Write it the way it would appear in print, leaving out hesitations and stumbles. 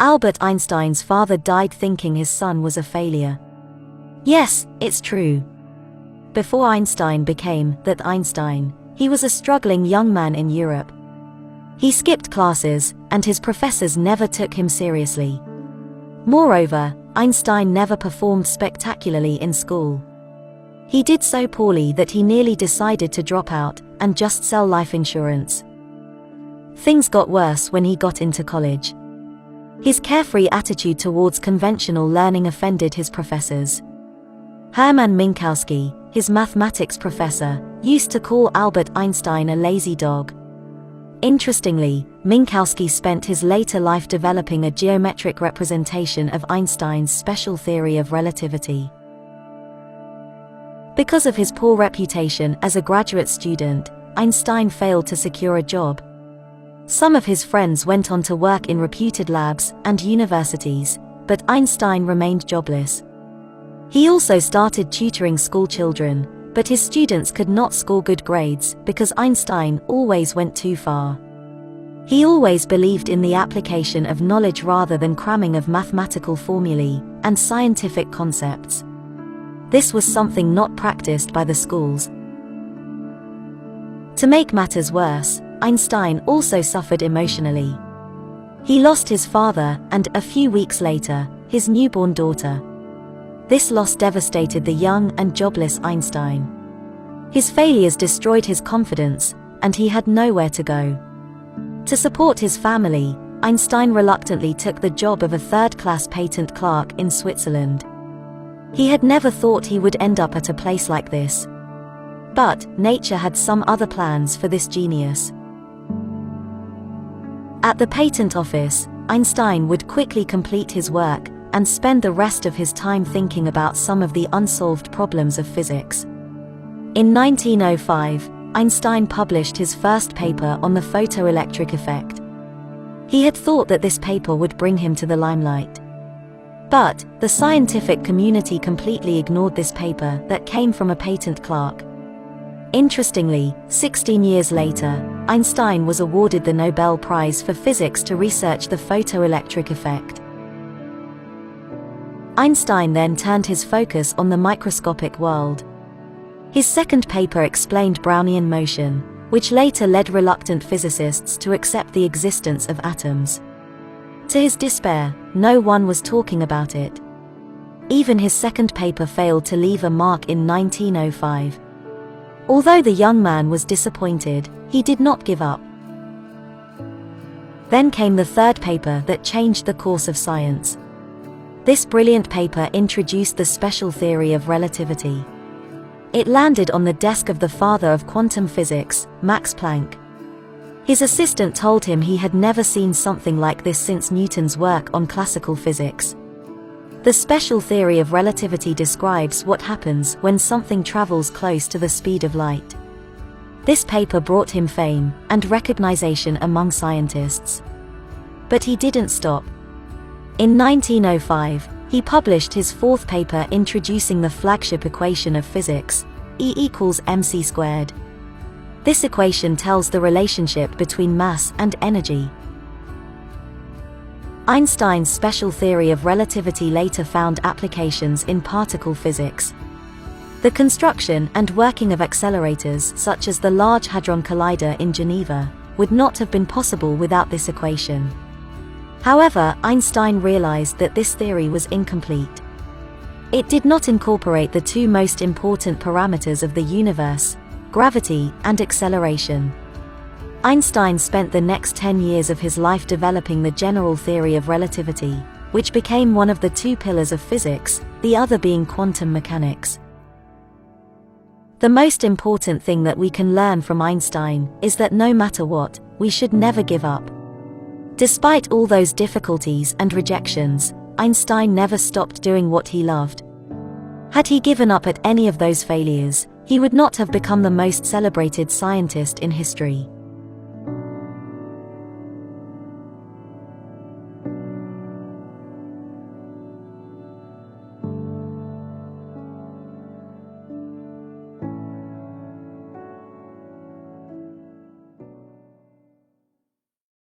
Albert Einstein's father died thinking his son was a failure. Yes, it's true. Before Einstein became that Einstein, he was a struggling young man in Europe. He skipped classes, and his professors never took him seriously. Moreover, Einstein never performed spectacularly in school. He did so poorly that he nearly decided to drop out and just sell life insurance. Things got worse when he got into college. His carefree attitude towards conventional learning offended his professors. Hermann Minkowski, his mathematics professor, used to call Albert Einstein a lazy dog. Interestingly, Minkowski spent his later life developing a geometric representation of Einstein's special theory of relativity. Because of his poor reputation as a graduate student, Einstein failed to secure a job. Some of his friends went on to work in reputed labs and universities, but Einstein remained jobless. He also started tutoring school children, but his students could not score good grades because Einstein always went too far. He always believed in the application of knowledge rather than cramming of mathematical formulae and scientific concepts. This was something not practiced by the schools. To make matters worse, Einstein also suffered emotionally. He lost his father and, a few weeks later, his newborn daughter. This loss devastated the young and jobless Einstein. His failures destroyed his confidence, and he had nowhere to go. To support his family, Einstein reluctantly took the job of a third-class patent clerk in Switzerland. He had never thought he would end up at a place like this. But nature had some other plans for this genius. At the patent office, Einstein would quickly complete his work and spend the rest of his time thinking about some of the unsolved problems of physics. In 1905, Einstein published his first paper on the photoelectric effect. He had thought that this paper would bring him to the limelight. But the scientific community completely ignored this paper that came from a patent clerk. Interestingly, 16 years later, Einstein was awarded the Nobel Prize for Physics to research the photoelectric effect. Einstein then turned his focus on the microscopic world. His second paper explained Brownian motion, which later led reluctant physicists to accept the existence of atoms. To his despair, no one was talking about it. Even his second paper failed to leave a mark in 1905. Although the young man was disappointed, he did not give up. Then came the third paper that changed the course of science. This brilliant paper introduced the special theory of relativity. It landed on the desk of the father of quantum physics, Max Planck. His assistant told him he had never seen something like this since Newton's work on classical physics. The special theory of relativity describes what happens when something travels close to the speed of light. This paper brought him fame and recognition among scientists. But he didn't stop. In 1905, he published his fourth paper introducing the flagship equation of physics, E equals mc squared. This equation tells the relationship between mass and energy. Einstein's special theory of relativity later found applications in particle physics. The construction and working of accelerators such as the Large Hadron Collider in Geneva would not have been possible without this equation. However, Einstein realized that this theory was incomplete. It did not incorporate the two most important parameters of the universe, gravity and acceleration. Einstein spent the next 10 years of his life developing the general theory of relativity, which became one of the two pillars of physics, the other being quantum mechanics. The most important thing that we can learn from Einstein is that no matter what, we should never give up. Despite all those difficulties and rejections, Einstein never stopped doing what he loved. Had he given up at any of those failures, he would not have become the most celebrated scientist in history.